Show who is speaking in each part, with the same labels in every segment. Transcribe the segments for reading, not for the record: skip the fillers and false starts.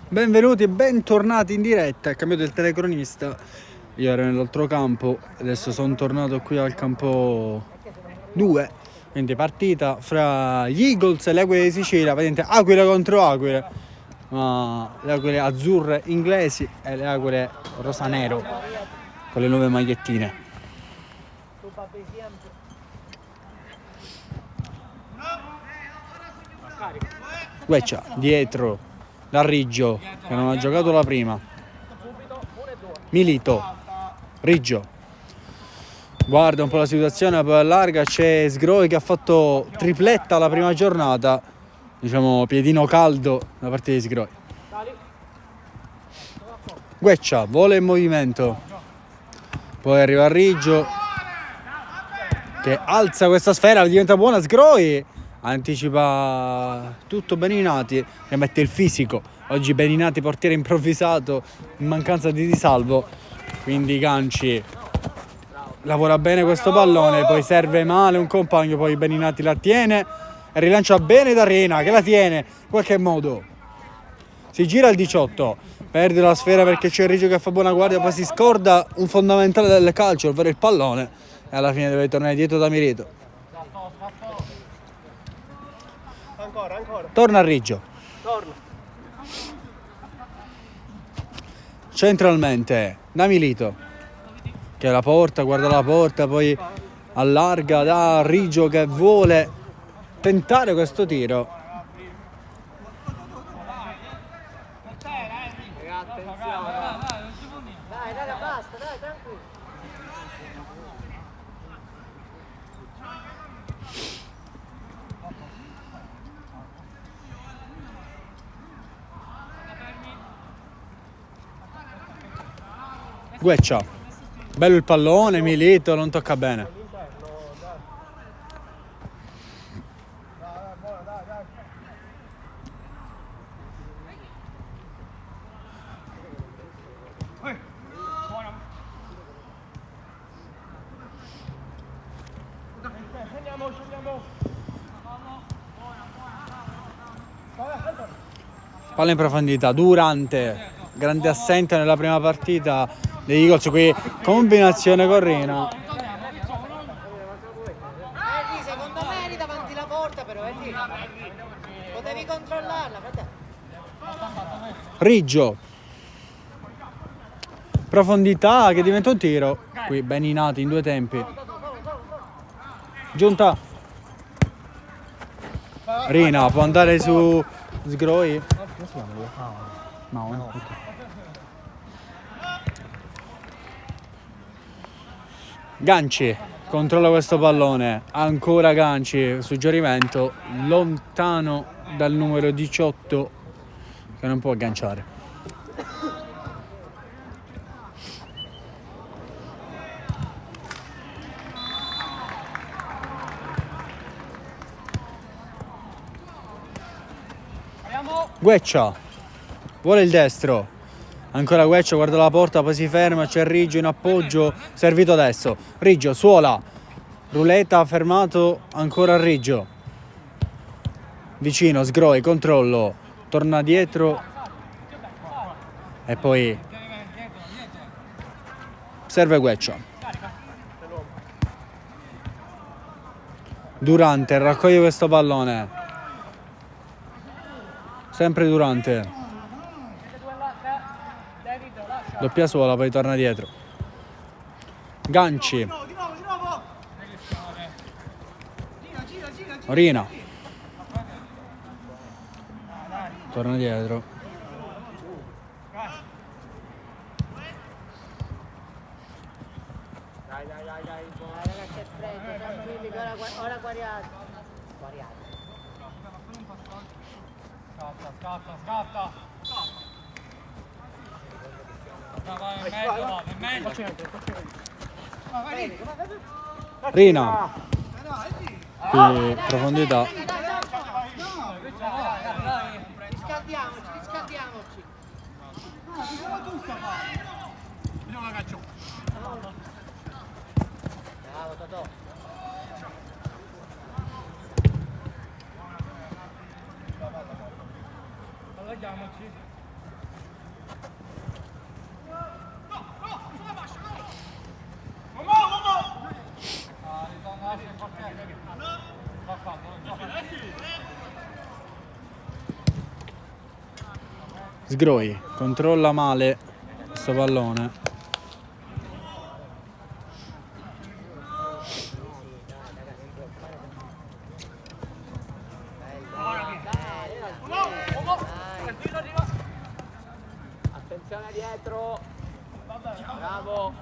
Speaker 1: Benvenuti e bentornati in diretta. È cambiato il telecronista. Io ero nell'altro campo, adesso sono tornato qui al campo 2. Quindi partita fra gli Eagles e le Aquile di Sicilia. Vedete, Aquile contro Aquile, ma le Aquile azzurre inglesi e le Aquile rosa-nero con le nuove magliettine. Gueccia dietro da Riggio che non ha giocato la prima. Milito, Riggio guarda un po' la situazione, poi allarga, c'è Sgroi che ha fatto tripletta la prima giornata, diciamo piedino caldo da parte di Sgroi. Gueccia vola in movimento, poi arriva Riggio che alza questa sfera, diventa buona. Sgroi anticipa tutto Beninati, che mette il fisico. Oggi Beninati portiere improvvisato in mancanza di Disalvo, quindi Ganci lavora bene questo pallone, poi serve male un compagno, poi Beninati la tiene e rilancia bene da Rena che la tiene in qualche modo. Si gira il 18, perde la sfera perché c'è Riggio che fa buona guardia, poi si scorda un fondamentale del calcio, ovvero il pallone, e alla fine deve tornare dietro da Milito. Torna a Riggio. Centralmente da Milito che la porta, guarda la porta, poi allarga da Riggio che vuole tentare questo tiro. Gueccia, bello il pallone, Milito non tocca bene. Palla in profondità, Durante, grande assente nella prima partita degli Eagles, qui combinazione con Rena.
Speaker 2: Secondo me eri davanti alla porta, però è lì. Potevi controllarla, fratello.
Speaker 1: Riggio, profondità che diventa un tiro. Qui Beninati in due tempi. Giunta. Rena può andare su Sgroi. No. Okay. Ganci controlla questo pallone, ancora Ganci, suggerimento lontano dal numero 18 che non può agganciare. Gueccia vuole il destro, ancora Gueccia, guarda la porta, poi si ferma, c'è Riggio in appoggio, servito adesso, Riggio suola, ruleta, fermato, ancora Riggio, vicino, Sgroi, controllo, torna dietro e poi serve Gueccia. Durante raccoglie questo pallone, sempre Durante, doppia suola, poi torna dietro. Ganci, Rina, torna dietro.
Speaker 2: Dai, ragazzi, è freddo, tranquilli, ora guariate. Scatta.
Speaker 1: Rina, qui profondità.
Speaker 2: Riscaldiamoci. Bravo Totò.
Speaker 1: Sgroi controlla male questo pallone.
Speaker 2: Attenzione dietro. Bravo.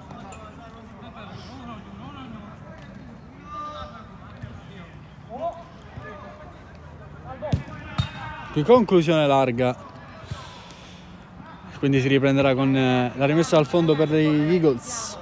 Speaker 1: Qui conclusione larga, quindi si riprenderà con la rimessa al fondo per gli Eagles.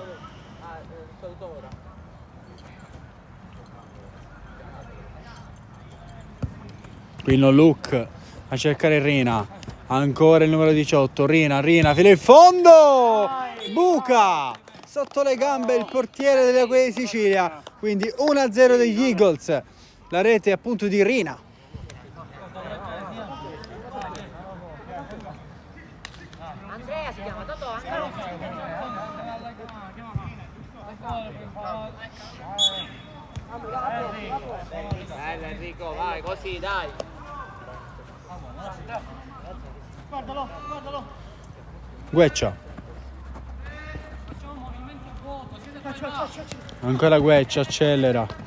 Speaker 1: Qui no look a cercare Rina, ancora il numero 18, Rina fino in fondo, buca sotto le gambe il portiere della Aquile di Sicilia, quindi 1-0 degli Eagles, la rete appunto di Rina.
Speaker 2: Andrea si chiama, Totò, bello Enrico, vai così, dai. Guardalo.
Speaker 1: Gueccia. Ancora Gueccia, accelera.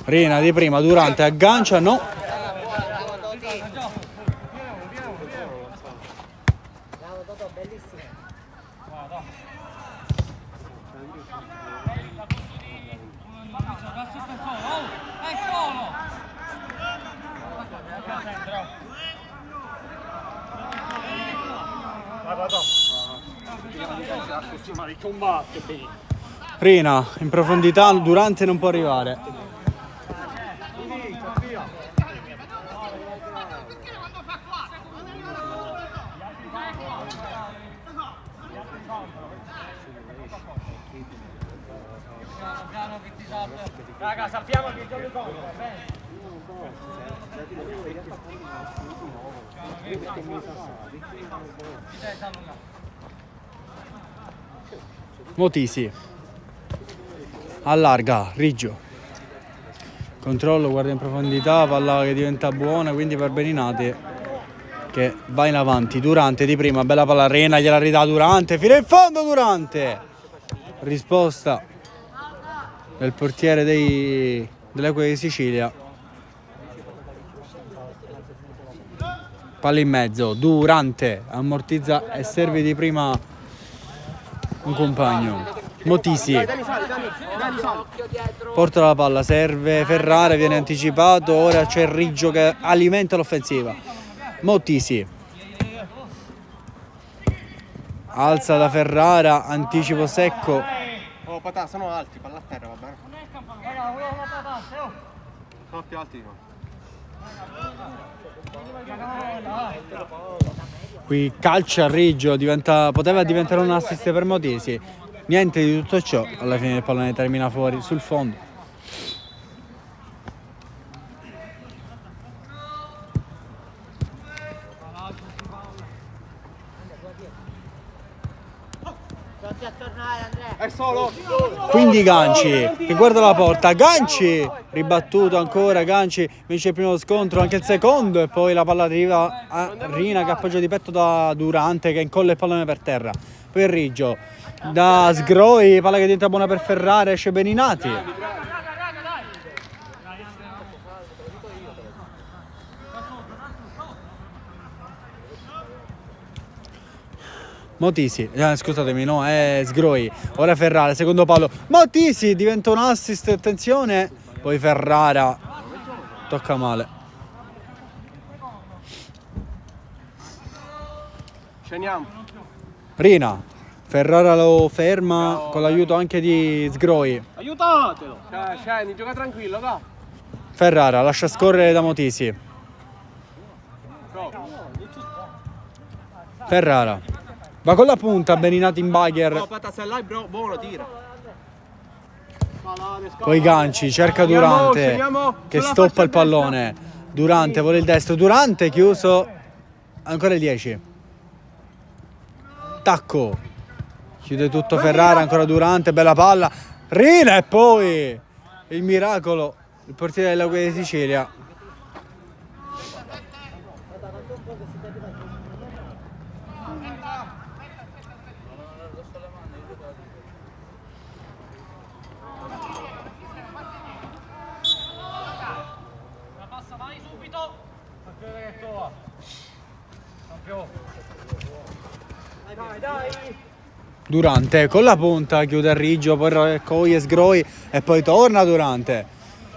Speaker 1: Rina di prima, Durante aggancia, no.
Speaker 2: Bravo Totò, bellissimo.
Speaker 1: Rina in profondità, Durante non può arrivare.
Speaker 2: Raga, sappiamo che giochi contro, va bene?
Speaker 1: Motisi allarga, Riggio controllo, guarda in profondità, palla che diventa buona, quindi per Beninati che va in avanti. Durante di prima, bella palla, Rena gliela ridà Durante, fino in fondo Durante, risposta del portiere dell'Aquile di Sicilia. Palla in mezzo, Durante ammortizza e serve di prima un compagno. Motisi porta la palla, serve Ferrara, viene anticipato, ora c'è Riggio che alimenta l'offensiva. Motisi alza da Ferrara, anticipo secco.
Speaker 3: Oh, patà, sono alti, palla a terra, va bene? Sono più alti di noi.
Speaker 1: Qui calcia a Riggio, poteva diventare un assist per Motisi. Niente di tutto ciò, alla fine il pallone termina fuori sul fondo.
Speaker 2: Pronti a tornare, Andrea.
Speaker 3: È solo!
Speaker 1: Quindi Ganci che guarda la porta, Ganci ribattuto ancora, Ganci vince il primo scontro, anche il secondo, e poi la palla arriva a Rina che appoggia di petto da Durante che incolla il pallone per terra. Poi Riggio da Sgroi, palla che diventa buona per Ferrara, esce Beninati. Motisi, scusatemi, no, è Sgroi. Ora Ferrara, secondo palo. Motisi diventa un assist, attenzione. Poi Ferrara tocca male.
Speaker 3: Sceniamo.
Speaker 1: Rina Ferrara lo ferma con l'aiuto anche di Sgroi.
Speaker 3: Aiutatelo! Scendi, gioca tranquillo, va!
Speaker 1: Ferrara lascia scorrere da Motisi. Ferrara va con la punta, Beninati in bagger.
Speaker 3: Oh, Patà, se l'hai buono, tira.
Speaker 1: Poi Ganci, cerca Durante che stoppa il pallone. Durante vuole il destro, Durante chiuso. Ancora il 10. Tacco. Chiude tutto Ferrara, ancora Durante, bella palla. Rina e poi il miracolo, il portiere dell'Aquile di Sicilia. Durante con la punta chiude a Riggio, poi raccoglie Sgroi e poi torna Durante.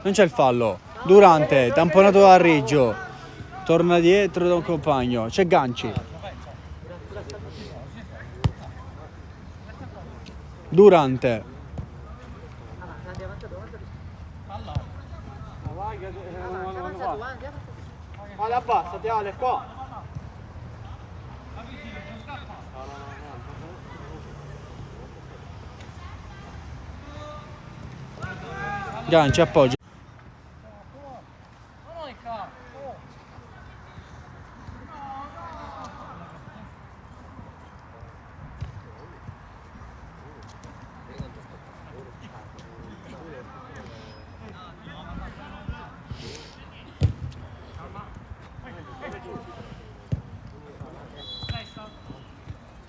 Speaker 1: Non c'è il fallo. Durante tamponato da Riggio, torna dietro da un compagno. C'è Ganci. Durante.
Speaker 3: Ale, abbassati, Ale, qua!
Speaker 1: Ganci appoggia.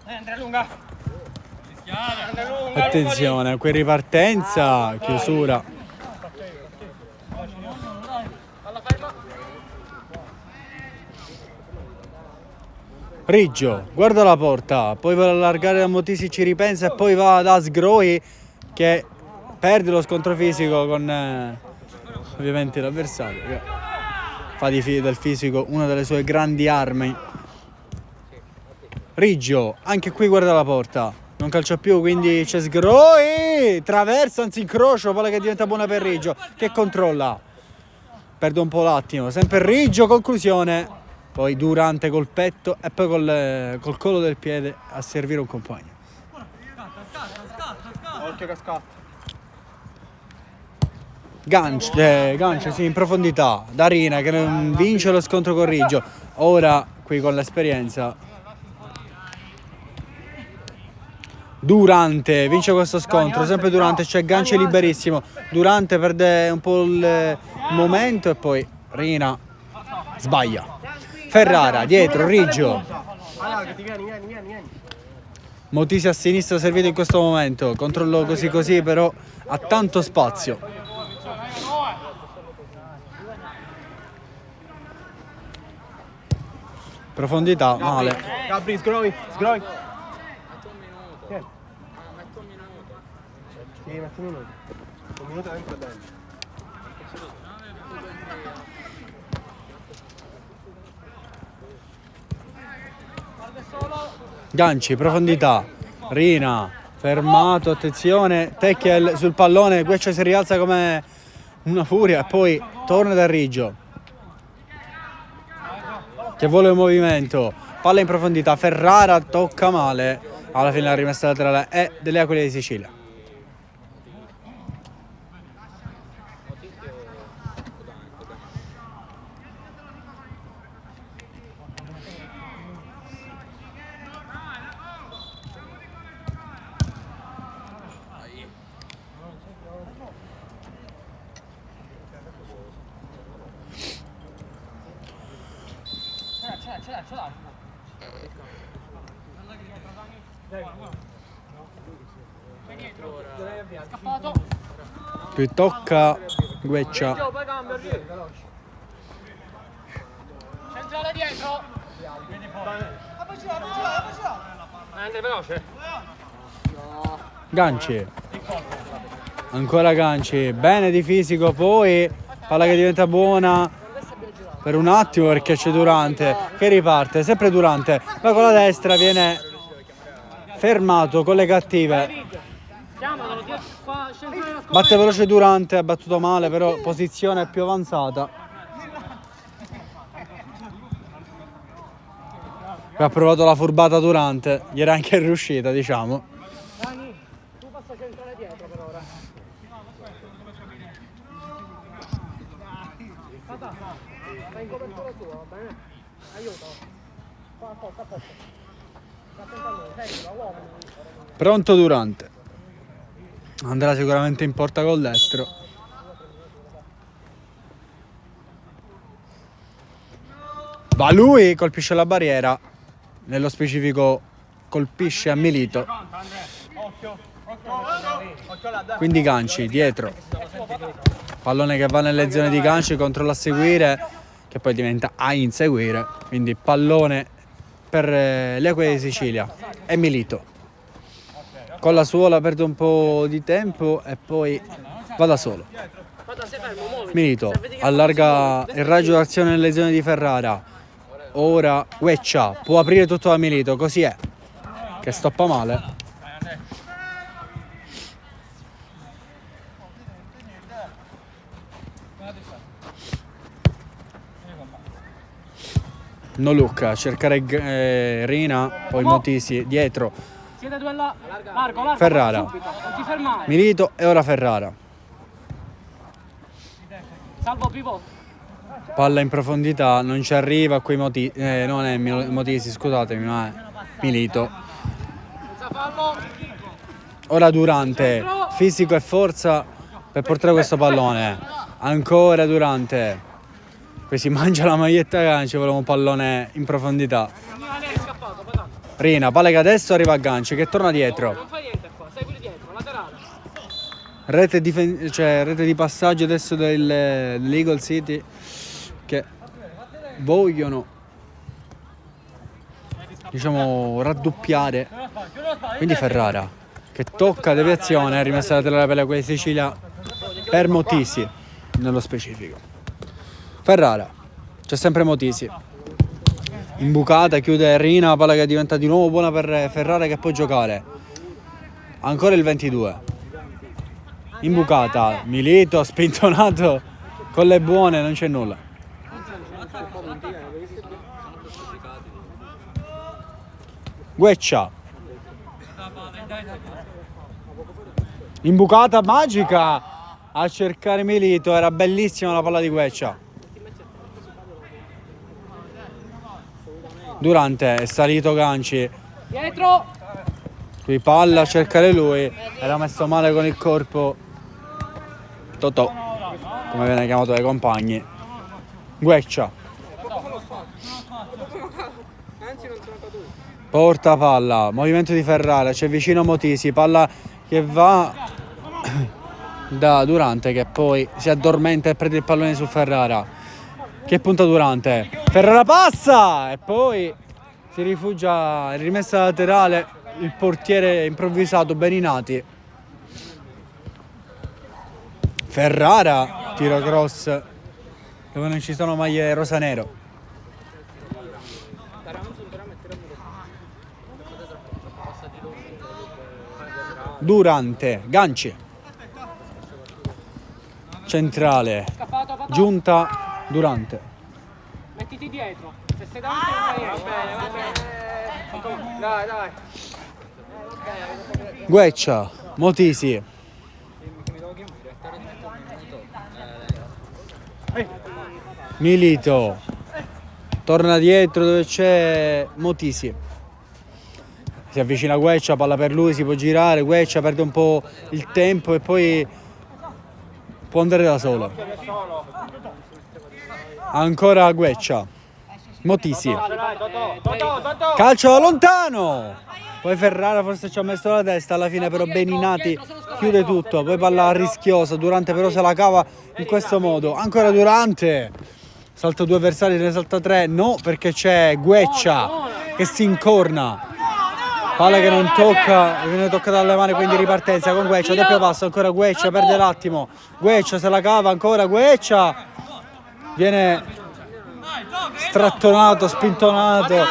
Speaker 3: Andrea lunga!
Speaker 1: Attenzione, qui ripartenza, chiusura. Riggio, guarda la porta, poi va ad allargare da Motisi, ci ripensa e poi va da Sgroi che perde lo scontro fisico con ovviamente l'avversario che fa del fisico una delle sue grandi armi. Riggio, anche qui guarda la porta, non calcia più, quindi c'è Sgroi, traversa, anzi incrocio, palla che diventa buona per Riggio, che controlla, perde un po' l'attimo, sempre Riggio, conclusione. Poi Durante col petto e poi col collo del piede a servire un compagno.
Speaker 3: Occhio che scatta.
Speaker 1: Ganci sì, in profondità. Darina che non vince lo scontro con Riggio. Ora qui con l'esperienza. Durante vince questo scontro, sempre Durante, c'è Ganci liberissimo. Durante perde un po' il momento e poi Rina sbaglia. Ferrara dietro, Riggio. Motisi a sinistra servito in questo momento. Controllo così però ha tanto spazio. Profondità, male.
Speaker 3: Gabri, Sgroi. Sì, metti un minuto. Un minuto dentro dentro.
Speaker 1: Ganci, profondità, Rina, fermato, attenzione, Tecchel sul pallone, Gueccia si rialza come una furia e poi torna da Riggio che vuole il movimento, palla in profondità, Ferrara tocca male, alla fine la rimessa laterale è delle Aquile di Sicilia. Qui tocca Gueccia.
Speaker 3: Centrale dietro. Andrea veloce.
Speaker 1: Ganci. Ancora Ganci. Bene di fisico, poi palla che diventa buona per un attimo perché c'è Durante che riparte. Sempre Durante. Va con la destra, viene fermato con le cattive. Batte veloce Durante, ha battuto male, però posizione più avanzata. Ha provato la furbata Durante, gli era anche riuscita, diciamo.
Speaker 2: Tu passa centrale dietro per ora. Fai in copertura tua, va bene? Aiuto. Fa poco.
Speaker 1: Pronto Durante. Andrà sicuramente in porta col destro. Va lui, colpisce la barriera. Nello specifico colpisce a Milito. Quindi ganci dietro. Pallone che va nelle zone di ganci, controlla a seguire, che poi diventa a inseguire. Quindi pallone per le Aquile di Sicilia. E Milito. Con la suola perde un po' di tempo e poi va da solo. Milito allarga il raggio d'azione nelle zone di Ferrara. Ora Gueccia può aprire tutto da Milito, così è. Che stoppa male. No look a cercare Rina, poi Motisi dietro.
Speaker 2: Siete due là, largo,
Speaker 1: Ferrara.
Speaker 2: non ti fermare.
Speaker 1: Milito e ora Ferrara.
Speaker 2: Salvo pivot.
Speaker 1: Palla in profondità, non ci arriva quei Motisi, non è Motisi, scusatemi, ma è Milito. Ora Durante, fisico e forza per portare questo pallone. Ancora Durante. Poi si mangia la maglietta ganci, voleva un pallone in profondità. Rina, palla che adesso arriva a ganci, che torna dietro.
Speaker 2: Non fai niente qua, sei qui dietro, laterale.
Speaker 1: Rete di passaggio adesso dell'Eagle City che vogliono, diciamo, raddoppiare. Quindi Ferrara che tocca deviazione, rimessa laterale per la Aquile di Sicilia per Motisi nello specifico. Ferrara, c'è sempre Motisi. Imbucata, chiude Rina, palla che diventa di nuovo buona per Ferrara che può giocare. Ancora il 22. Imbucata, Milito, spintonato con le buone, non c'è nulla. Gueccia. Imbucata magica a cercare Milito, era bellissima la palla di Gueccia. Durante è salito ganci.
Speaker 2: Dietro.
Speaker 1: Qui palla a cercare lui. Era messo male con il corpo Totò, come viene chiamato dai compagni. Gueccia. Porta palla. Movimento di Ferrara. C'è vicino Motisi. Palla che va da Durante che poi si addormenta e prende il pallone su Ferrara. Che punta Durante. Ferrara passa e poi si rifugia in rimessa laterale il portiere improvvisato Beninati. Ferrara tiro cross dove non ci sono maglie rosa-nero. Durante, ganci. Centrale. Giunta Durante.
Speaker 2: Mettiti dietro. Se sei davanti non fai niente. Va bene. Dai.
Speaker 1: Gueccia, Motisi. Milito. Torna dietro dove c'è Motisi. Si avvicina a Gueccia, palla per lui, si può girare. Gueccia perde un po' il tempo e poi può andare da solo. Ancora Gueccia. Motisi. Calcio da lontano. Poi Ferrara forse ci ha messo la testa, alla fine però Beninati chiude tutto. Poi palla rischiosa, Durante però se la cava in questo modo. Ancora Durante. Salta due avversari, ne salta tre. No, perché c'è Gueccia che si incorna. Palla che non tocca, viene toccata dalle mani, quindi ripartenza con Gueccia, doppio passo, ancora Gueccia, perde l'attimo. Gueccia se la cava, ancora Gueccia. Viene strattonato, spintonato,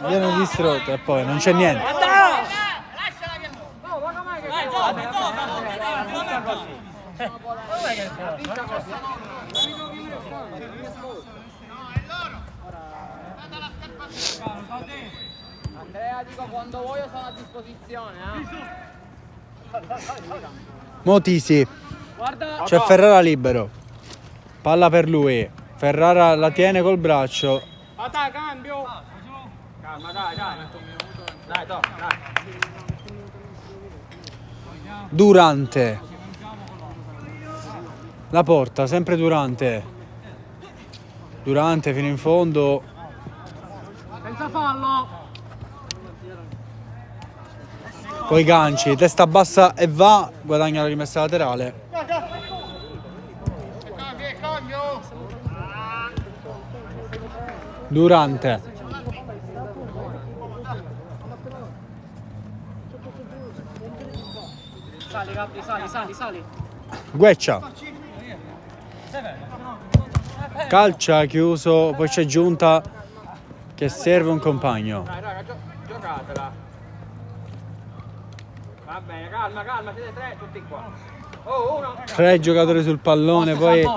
Speaker 1: viene distrutto e poi non c'è niente.
Speaker 4: Andrea, dico quando vuoi io sono a disposizione.
Speaker 1: Motisi.
Speaker 4: Guarda.
Speaker 1: C'è Ferrara libero. Palla per lui. Ferrara la tiene col braccio.
Speaker 4: Dai, cambio. Calma, dai. Dai, dai.
Speaker 1: Durante. La porta, sempre Durante. Durante fino in fondo.
Speaker 4: Senza fallo.
Speaker 1: Poi ganci, testa bassa e va. Guadagna la rimessa laterale. Durante.
Speaker 4: Sali, Gabri, sali.
Speaker 1: Gueccia. Calcia chiuso, poi c'è Giunta che serve un compagno.
Speaker 4: Dai, raga, giocatela. Va bene, calma, siete tre, tutti qua. Oh, uno.
Speaker 1: 3 giocatori sul pallone, poi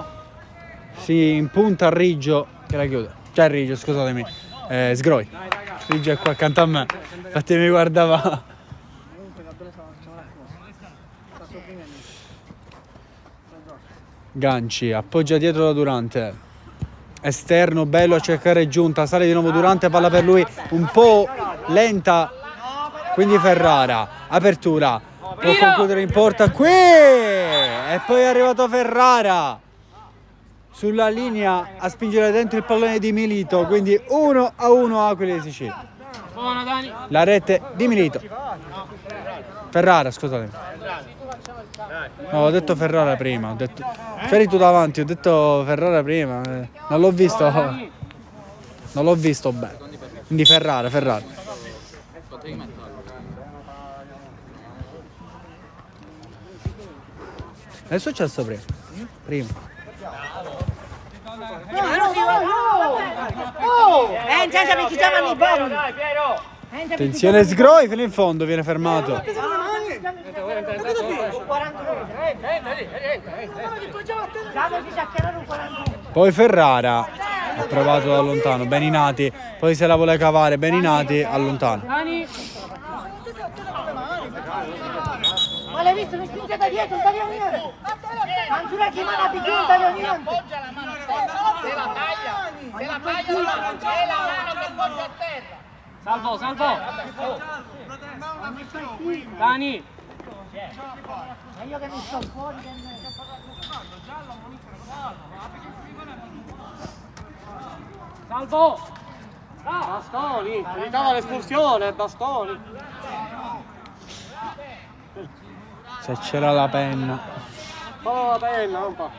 Speaker 1: si impunta a Riggio che la chiude. Cioè Riggio, scusatemi. Sgroi. Riggio è qua accanto a me. Infatti mi guardava. Ganci, appoggia dietro da Durante. Esterno, bello a cercare Giunta. Sale di nuovo Durante, palla per lui. Un po' lenta. Quindi Ferrara. Apertura. Può concludere in porta qui. E poi è arrivato Ferrara. Sulla linea a spingere dentro il pallone di Milito. Quindi 1-1 Aquile di Sicilia.
Speaker 4: Buona, Dani.
Speaker 1: La rete di Milito. Ferrara, scusatemi. No, ho detto Ferrara prima. C'eri tu davanti, ho detto Ferrara prima. Non l'ho visto. Non l'ho visto bene. Quindi Ferrara. È successo prima. Attenzione Sgroi fino in fondo, viene fermato. Poi Ferrara ha provato da lontano, Beninati, poi se la vuole cavare Beninati allontano.
Speaker 2: Ma l'hai visto? Mi spinge da dietro, non niente. Non giura che mano più giunta, non niente.
Speaker 4: Se la taglia, è la mano che poggia a terra. Salvo. Dani.
Speaker 2: Ma io che mi sto fuori.
Speaker 4: Salvo. Bastoni, evitava l'espulsione, bastoni.
Speaker 1: Se c'era la penna.
Speaker 4: Oh, la penna, un po'.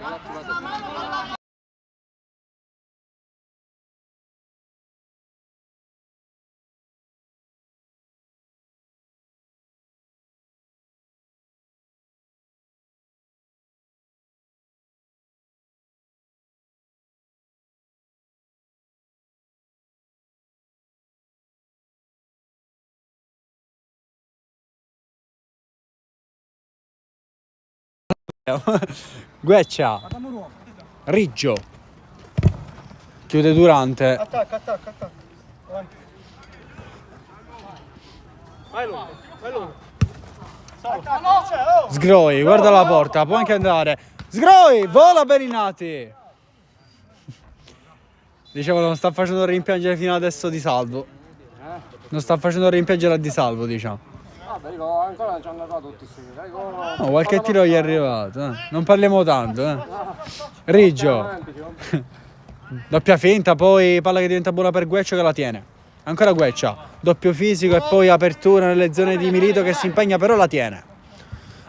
Speaker 1: Gueccia. Riggio. Chiude Durante.
Speaker 3: Attacca. Avanti. Vai lungo.
Speaker 1: Sgroi, guarda la porta, può anche andare. Sgroi, vola Beninati. Diciamo non sta facendo rimpiangere fino adesso Di Salvo. Non sta facendo rimpiangere a Di Salvo, diciamo.
Speaker 4: Vabbè, dico, ancora non ci hanno arrivato tutti questi.
Speaker 1: No, qualche tiro gli è arrivato. Non parliamo tanto. Riggio. Doppia finta, poi palla che diventa buona per Gueccia che la tiene. Ancora Gueccia. Doppio fisico e poi apertura nelle zone di Milito che si impegna però la tiene.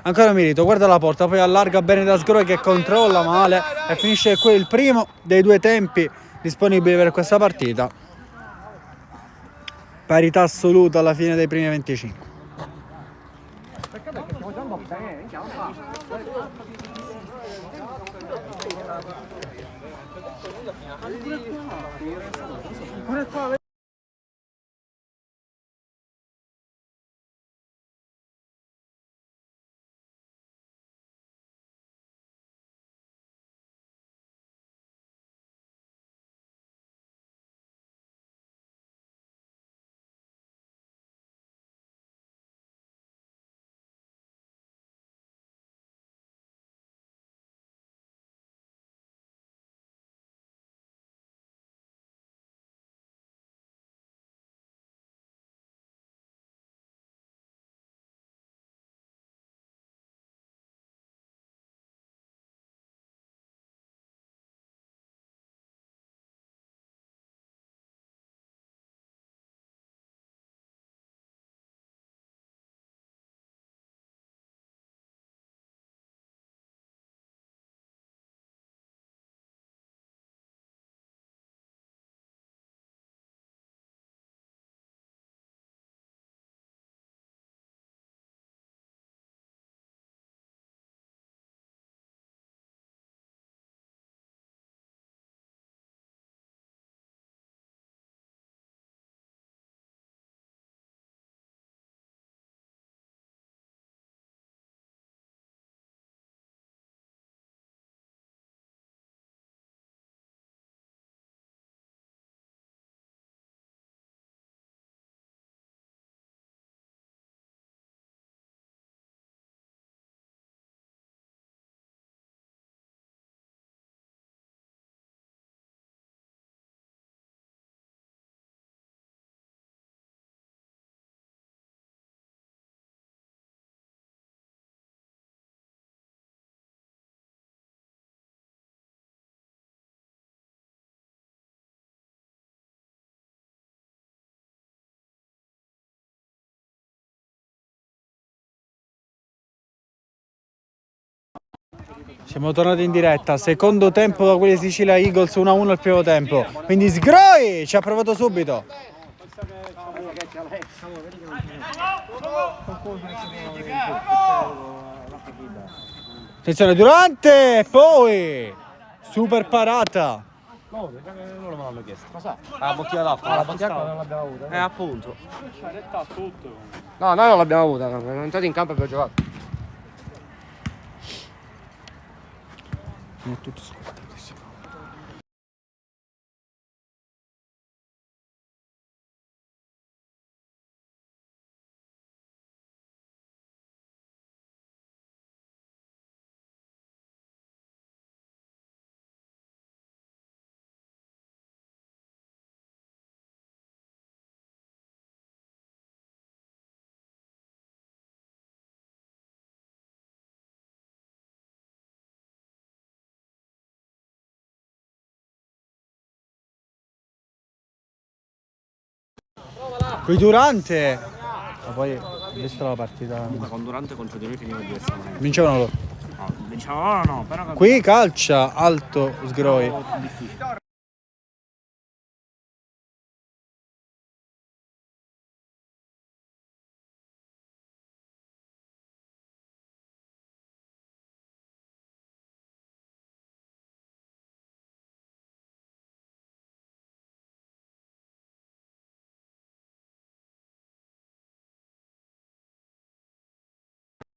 Speaker 1: Ancora Milito, guarda la porta, poi allarga bene da Sgroi che controlla male e finisce qui il primo dei due tempi disponibili per questa partita. Parità assoluta alla fine dei primi 25.
Speaker 4: Perché stiamo giocando bene, minchia, non fa.
Speaker 1: Siamo tornati in diretta, secondo tempo da quelli di Sicilia, Eagles 1-1 al primo tempo. Quindi Sgroi ci ha provato subito. Attenzione Durante, poi super parata.
Speaker 3: No, loro me l'hanno chiesto.
Speaker 4: Cosa?
Speaker 3: La bottiglia d'acqua.
Speaker 4: La bottiglia d'acqua non l'abbiamo avuta.
Speaker 3: Appunto.
Speaker 4: No, noi non l'abbiamo avuta, siamo entrati in campo e abbiamo giocato.
Speaker 1: Non è tutto scontatissimo. Qui Durante. Ma poi visto la partita.
Speaker 3: Con Durante contro di noi finiva diversamente.
Speaker 1: Vincevano loro.
Speaker 3: No, diciamo no, però
Speaker 1: Qui calcia alto Sgroi.
Speaker 3: difficile.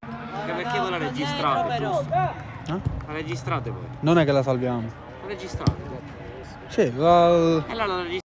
Speaker 3: Anche perché voi la registrate, giusto? La registrate voi.
Speaker 1: Non è che la salviamo.
Speaker 3: La registrate.
Speaker 1: Sì, la...
Speaker 3: E allora la registrate.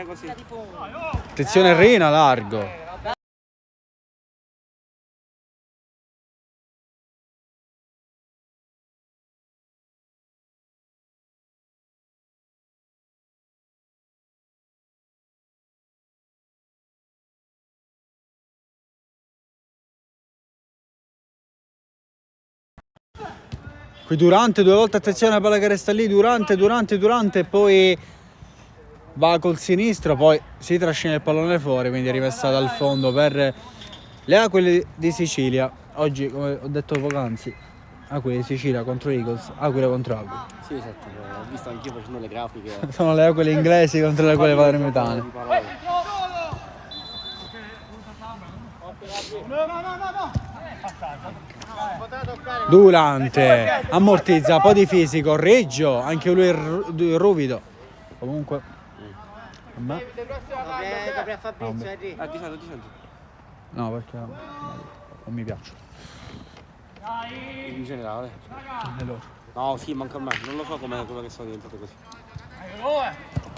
Speaker 3: Così.
Speaker 1: Attenzione Rina, largo. Qui Durante, due volte attenzione alla palla che resta lì, Durante, poi va col sinistro, poi si trascina il pallone fuori, quindi è rimessa dal fondo per le Aquile di Sicilia. Oggi, come ho detto poc'anzi, Aquile di Sicilia contro Eagles, Aquile contro Aquile.
Speaker 3: Sì, esatto, ho visto anch'io facendo le grafiche.
Speaker 1: Sono le Aquile inglesi contro le Aquile palermitane. Durante ammortizza, un po' di fisico, Reggio, anche lui è ruvido. Comunque vabbè.
Speaker 2: Capri a Fabrizio, Henry.
Speaker 3: Ti sento.
Speaker 1: No, perché non mi piace.
Speaker 3: In generale.
Speaker 1: È loro.
Speaker 3: No, sì, manca a me. Non lo so come che sono diventate così.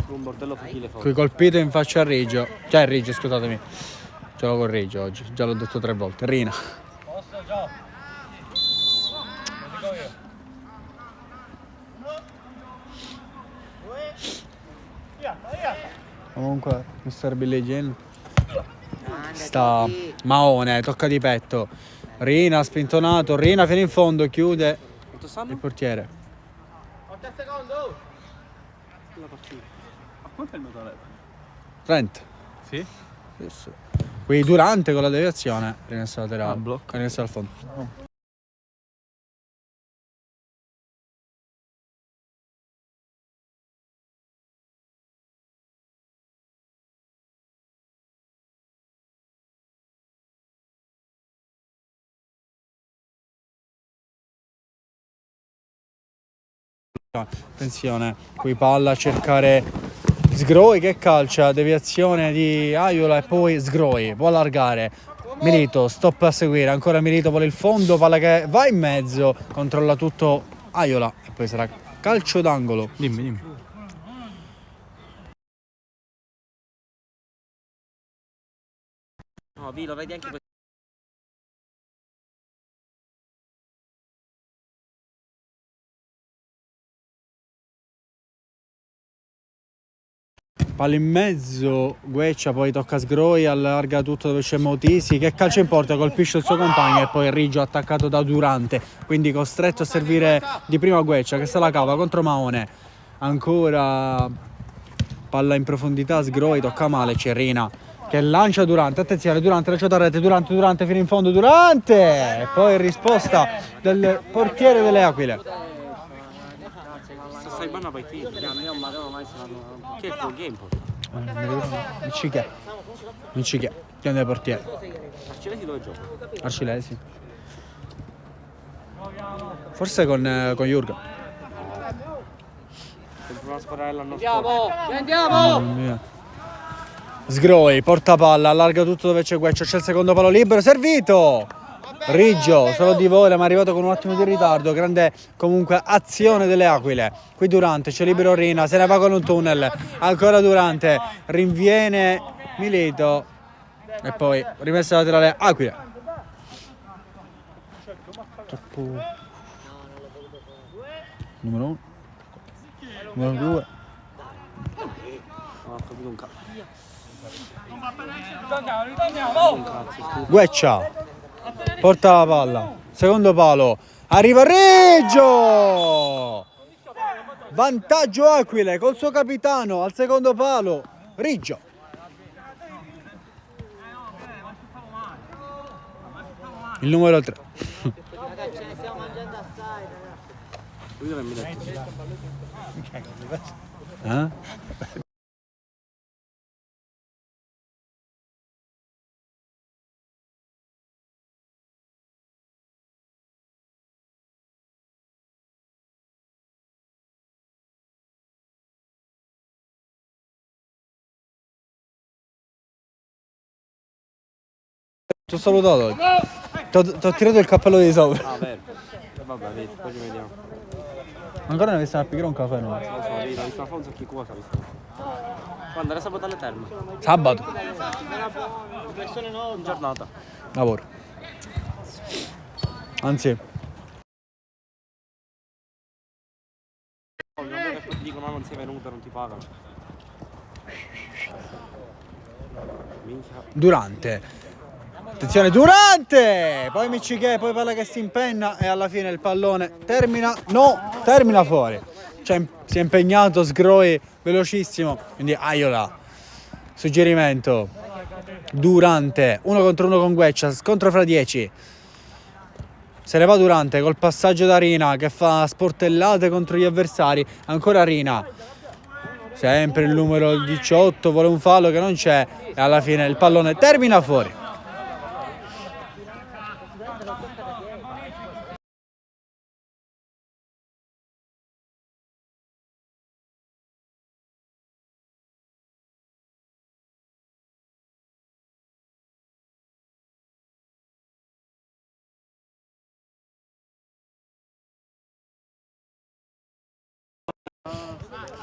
Speaker 3: Un bordello fucile fuori.
Speaker 1: Qui colpito in faccia a Reggio. Cioè Reggio, scusatemi. Gioco con Reggio oggi, già l'ho detto 3 volte. Rina. Comunque, Mr. Billie Jean sta Maone, tocca di petto. Rina spintonato, Rina fino in fondo, chiude il portiere.
Speaker 2: 80 secondi.
Speaker 3: La partita. Ma quanto è il mio telefono?
Speaker 1: 30.
Speaker 3: Sì?
Speaker 1: Sì. Qui Durante con la deviazione, rimessa laterale,
Speaker 3: blocco.
Speaker 1: rimessa al fondo. Attenzione, qui palla a cercare Sgroi che calcia, deviazione di Aiola e poi Sgroi può allargare. Milito, stop a seguire, ancora Milito vuole il fondo, palla che va in mezzo, controlla tutto Aiola e poi sarà calcio d'angolo.
Speaker 5: Dimmi.
Speaker 3: No, Vilo, vedi anche questo.
Speaker 1: Palla in mezzo, Gueccia, poi tocca Sgroi, allarga tutto dove c'è Motisi, che calcia in porta, colpisce il suo compagno e poi Riggio attaccato da Durante, quindi costretto a servire di prima Gueccia che se la cava contro Maone. Ancora palla in profondità, Sgroi, tocca male, c'è Rina che lancia Durante, attenzione, Durante lanciato a rete, Durante fino in fondo, Durante! E poi risposta del portiere delle Aquile.
Speaker 3: Stai banna poi ti. Che è il tuo game?
Speaker 1: Miccichè, chiede il portiere.
Speaker 3: Arcilesi dove gioca?
Speaker 1: Arcilesi. Forse con Jurgen.
Speaker 3: Sempre una squadra l'anno
Speaker 4: Andiamo!
Speaker 1: Sgroi, porta palla, allarga tutto dove c'è Gueccia, c'è il secondo palo libero, servito! Riggio, solo di vola, ma è arrivato con un attimo di ritardo, grande comunque azione delle Aquile. Qui Durante, c'è libero Rina, se ne va con un tunnel, ancora Durante, rinviene Milito e poi rimessa laterale Aquile. Numero 1, numero 2.
Speaker 3: Non ho capito un cazzo.
Speaker 1: Gueccia porta la palla, secondo palo, arriva Riggio, vantaggio Aquile col suo capitano al secondo palo, Riggio. Il numero 3.
Speaker 2: Ragazzi, ce ne stiamo mangiando assai, ragazzi.
Speaker 3: Lui non mi detto.
Speaker 1: Ti ho salutato oggi. Ti ho tirato il cappello di sopra.
Speaker 3: Ah, vero. Vabbè, vedi, poi ci vediamo.
Speaker 1: Ancora ne stiamo a pigliare un caffè noi.
Speaker 3: Non so, vedi, ho visto Alfonso che cosa, visto. Quando era sabato alle terme?
Speaker 1: Sabato.
Speaker 3: In giornata.
Speaker 1: Lavoro. Anzi,
Speaker 3: Non è che poi ti dicono non sei venuto, non ti pagano. Minchia.
Speaker 1: Durante. Attenzione, Durante! Poi Miccichè, poi palla che si impenna e alla fine il pallone termina fuori. Cioè, si è impegnato Sgroi velocissimo, quindi Aiola. Suggerimento. Durante, 1 contro 1 con Gueccia, scontro fra 10. Se ne va Durante col passaggio da Rina che fa sportellate contro gli avversari. Ancora Rina. Sempre il numero 18, vuole un fallo che non c'è e alla fine il pallone termina fuori.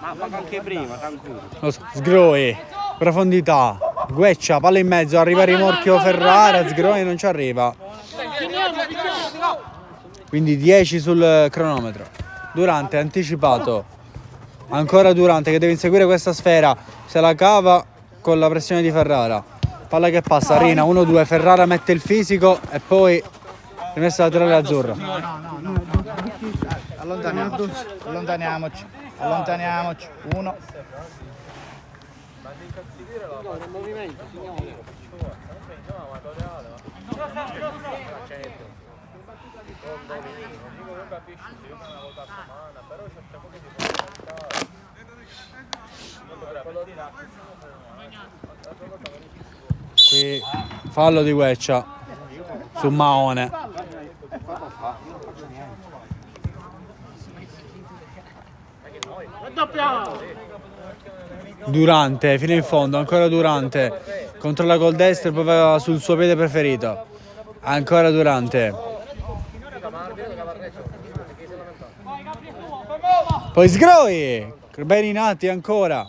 Speaker 3: Ma anche prima, tranquillo.
Speaker 1: Lo so, Sgroi, profondità, Gueccia, palla in mezzo, arriva rimorchio Ferrara, Sgroi non ci arriva. Quindi 10 sul cronometro. Durante, anticipato. Ancora Durante che deve inseguire questa sfera, se la cava con la pressione di Ferrara. Palla che passa, Rina, 1-2, Ferrara mette il fisico e poi rimessa laterale azzurra.
Speaker 5: Allontaniamoci. 1.
Speaker 1: Qui fallo di Gueccia su Maone. Durante, fino in fondo, ancora Durante. Controlla col destro e poi va sul suo piede preferito. Ancora Durante. Poi Sgroi. Beninati ancora.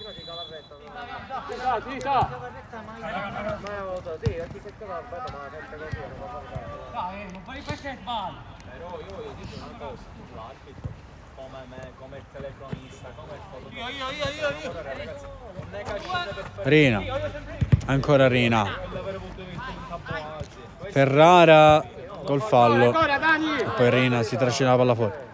Speaker 3: Come telefonista, come fotografo.
Speaker 1: Rina. Ancora Rina. Ferrara col fallo. E poi Rina si trascina la palla fuori.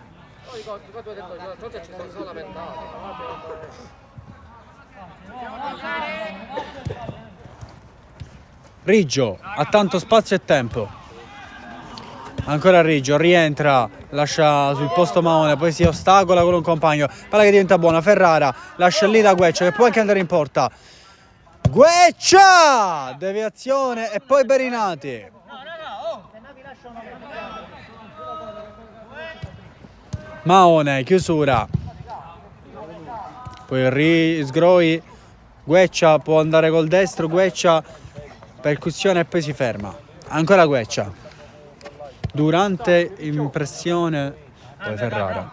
Speaker 1: Riggio ha tanto spazio e tempo. Ancora Riggio, rientra, lascia sul posto Maone, poi si ostacola con un compagno. Palla che diventa buona, Ferrara lascia lì da Gueccia che può anche andare in porta. Gueccia! Deviazione e poi Berinati. Maone, chiusura. Poi Sgroi, Gueccia può andare col destro, Gueccia, percussione e poi si ferma. Ancora Gueccia. Durante impressione, poi Ferrara.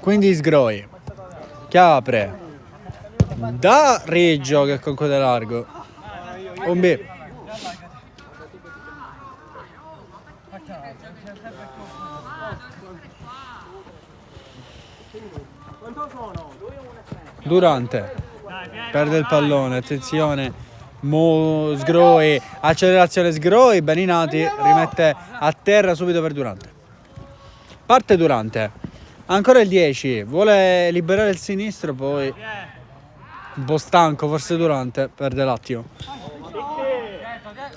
Speaker 1: Quindi Sgroi, che apre. Da Riggio che conclude largo. Un B. Durante perde il pallone, attenzione. Sgroi, accelerazione Sgroi, Beninati rimette a terra subito per Durante. Parte Durante. Ancora il 10, vuole liberare il sinistro, poi un po' stanco, forse Durante perde l'attimo.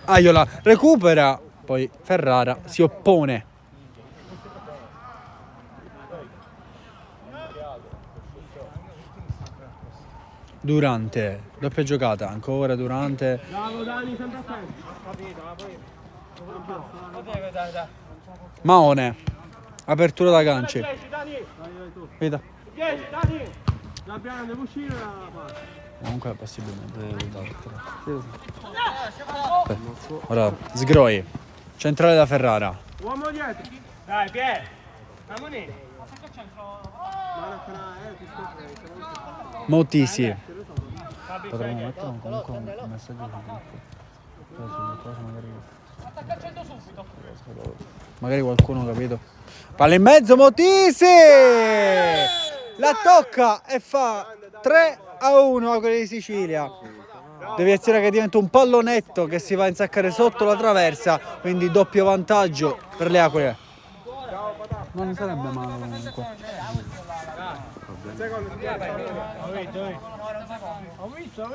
Speaker 1: Aiola recupera, poi Ferrara si oppone. Durante, doppia giocata, ancora Durante. Maone, apertura da ganci. Veda. Comunque è possibilmente. Ora Sgroi, centrale da Ferrara.
Speaker 3: Uomo dietro. Dai, Pier.
Speaker 1: Motisi. Potremmo mettere comunque un messaggio magari qualcuno, capito? Palla in mezzo, Motisi! La tocca e fa 3-1 Aquile di Sicilia. Deviazione che diventa un pallonetto che si va a insaccare sotto la traversa, quindi doppio vantaggio per le Aquile. Non sarebbe male comunque.
Speaker 3: Ho visto.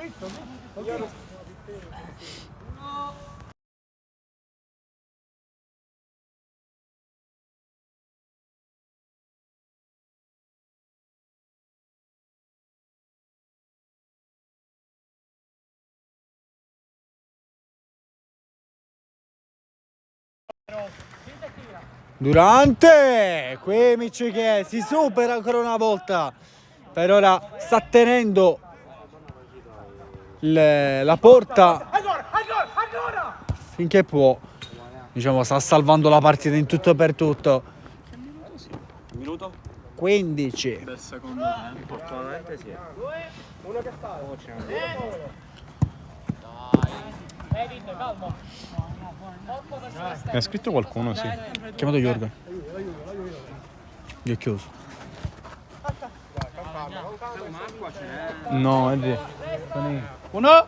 Speaker 1: Durante Quemici che si supera ancora una volta, per ora sta tenendo la porta finché può, diciamo, sta salvando la partita in tutto e per tutto.
Speaker 3: Minuto?
Speaker 1: 15
Speaker 3: Del secondo tempo. Fortunatamente sì. Uno che sta.
Speaker 6: Mi ha scritto qualcuno, sì.
Speaker 1: chiamato Jürgen. Gli ho chiuso.
Speaker 6: No, è vero.
Speaker 5: Uno.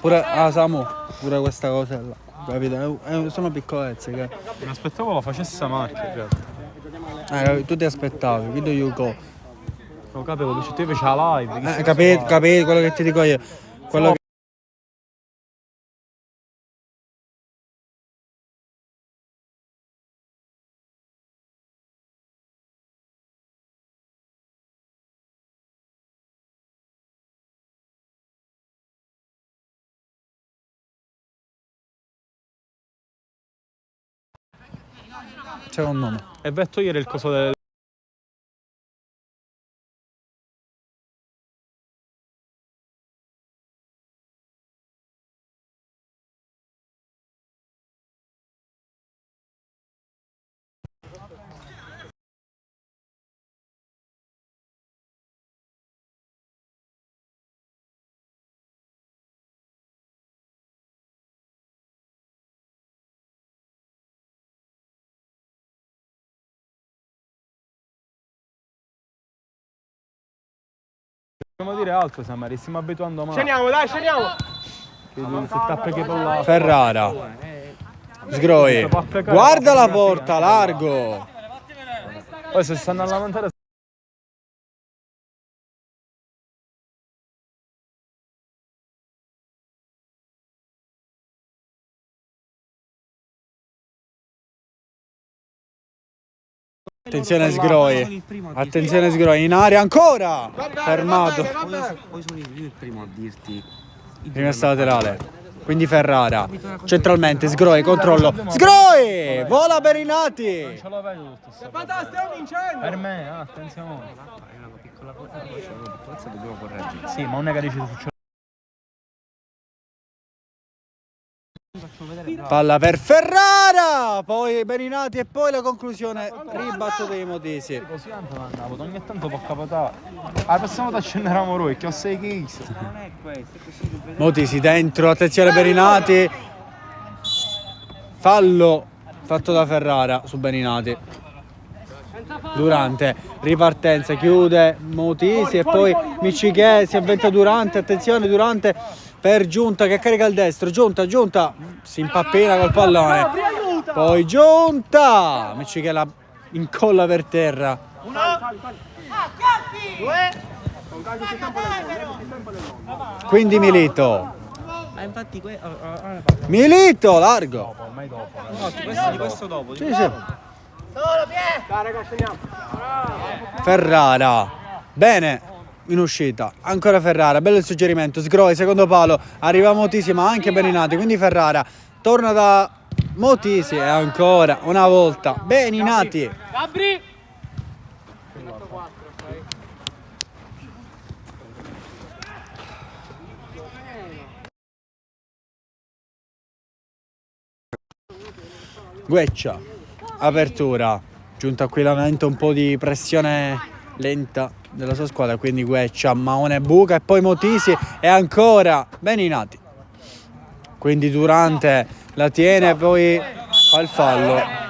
Speaker 1: Pure Samu, pure questa cosa là, capito? Sono piccolezze che.
Speaker 6: Mi aspettavo lo facesse a Marche, credo.
Speaker 1: Tu ti aspettavi, video you go.
Speaker 6: Lo capivo, dice te fece la live.
Speaker 1: Capito quello che ti dico io. Quello che... Secondo me.
Speaker 6: E vai a togliere il coso del Dobbiamo dire altro, Samari, stiamo abituando male.
Speaker 3: Scendiamo, dai, scendiamo!
Speaker 6: Si tappa che per
Speaker 1: Ferrara. Sgroi. Guarda la porta, largo.
Speaker 6: Poi se stanno a lamentare...
Speaker 1: Attenzione Sgroi. Attenzione Sgroi. In aria ancora. Fermato.
Speaker 3: Poi sono io il primo a dirti.
Speaker 1: Rimessa laterale. Quindi Ferrara. Centralmente Sgroi. Controllo. Sgroi. Vola Berinati.
Speaker 6: Ce lo vedo tutto.
Speaker 3: Stiamo vincendo!
Speaker 6: Per me, attenzione.
Speaker 3: È una piccola cosa, poi c'è una piccolezza, dobbiamo correggere.
Speaker 6: Sì, ma non è che dici succede.
Speaker 1: Palla per Ferrara. Poi Berinati e poi la conclusione. Ribattuto dei Motisi.
Speaker 6: Così tanto andavo, ogni tanto può capitare. La prossima volta accendiamo noi, che ho 6 kg.
Speaker 3: Non è questo, è così.
Speaker 1: Motisi dentro. Attenzione Berinati. Fallo fatto da Ferrara su Berinati. Durante, ripartenza, chiude Motisi e poi Miccichè si avventa Durante, attenzione Durante per Giunta che carica il destro, Giunta, si impappina col pallone, poi Giunta, Miccichè la incolla per terra. Quindi Milito.
Speaker 3: Infatti,
Speaker 1: Milito, largo.
Speaker 6: Ormai dopo.
Speaker 3: di questo dopo.
Speaker 1: Sì, sì. Ferrara, bene, in uscita, ancora Ferrara, bello il suggerimento, Sgroi, secondo palo, arriva Motisi ma anche Beninati, quindi Ferrara torna da Motisi e ancora una volta Beninati.
Speaker 4: Gabri!
Speaker 1: Gueccia, apertura, Giunta Aquile, un po' di pressione lenta della sua squadra, quindi Gueccia, Maone buca e poi Motisi e ancora Beninati. Quindi Durante la tiene e poi fa il fallo.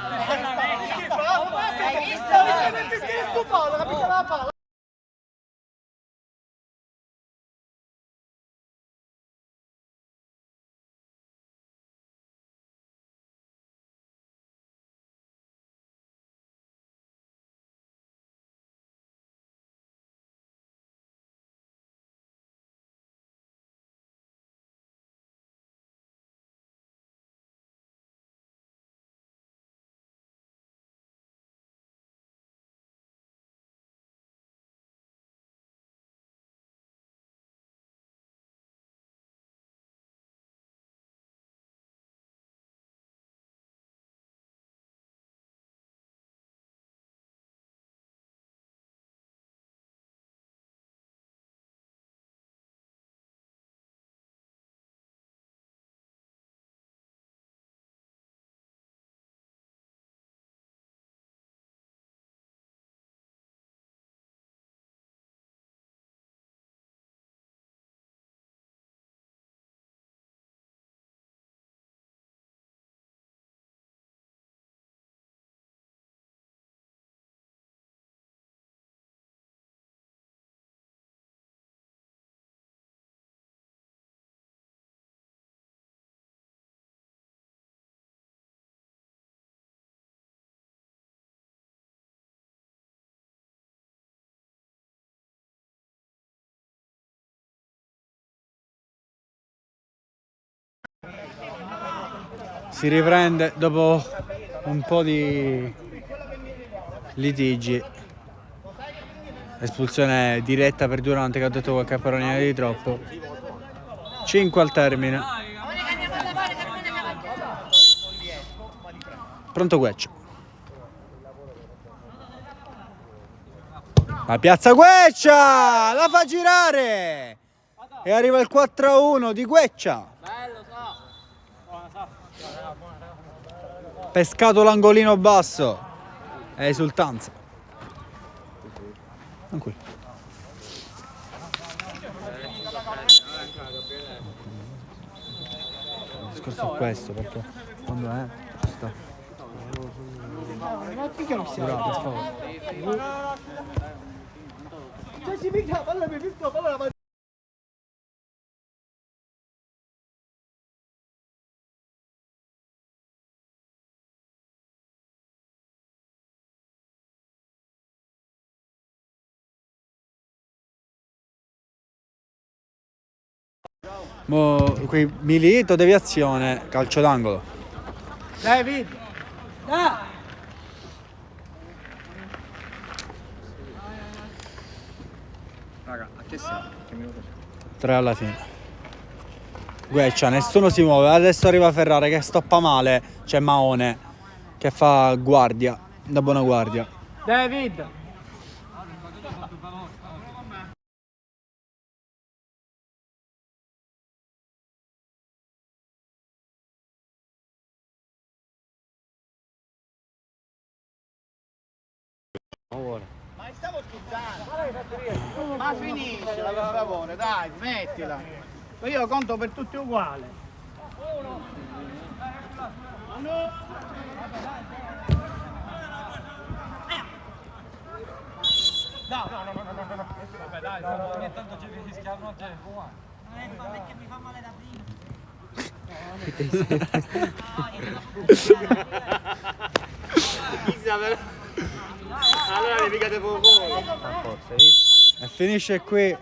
Speaker 1: Si riprende dopo un po' di litigi. Espulsione diretta per Durante che ha detto qualche parolina di troppo. 5 al termine. Pronto Gueccia. La piazza Gueccia! La fa girare! E arriva il 4-1 di Gueccia. Pescato l'angolino basso. È esultanza. Tranquillo. Il discorso è questo, perché quando è ci sta. Bravo, per favore. Qui Milito, deviazione, calcio d'angolo.
Speaker 2: David!
Speaker 6: Raga, a che serve? Che minuto c'è?
Speaker 1: 3 alla fine. Gueccia, nessuno si muove. Adesso arriva Ferrari che stoppa male. C'è Maone che fa guardia, da buona guardia.
Speaker 2: David!
Speaker 5: Ma stiamo scherzando. Ma finiscila per favore, dai, smettila. Io conto per tutti uguali.
Speaker 6: Vabbè dai, ogni tanto ci rischiamo a tempo, guarda.
Speaker 2: Perché mi fa male da prima.
Speaker 3: Allora devi cadere poco.
Speaker 1: E finisce qui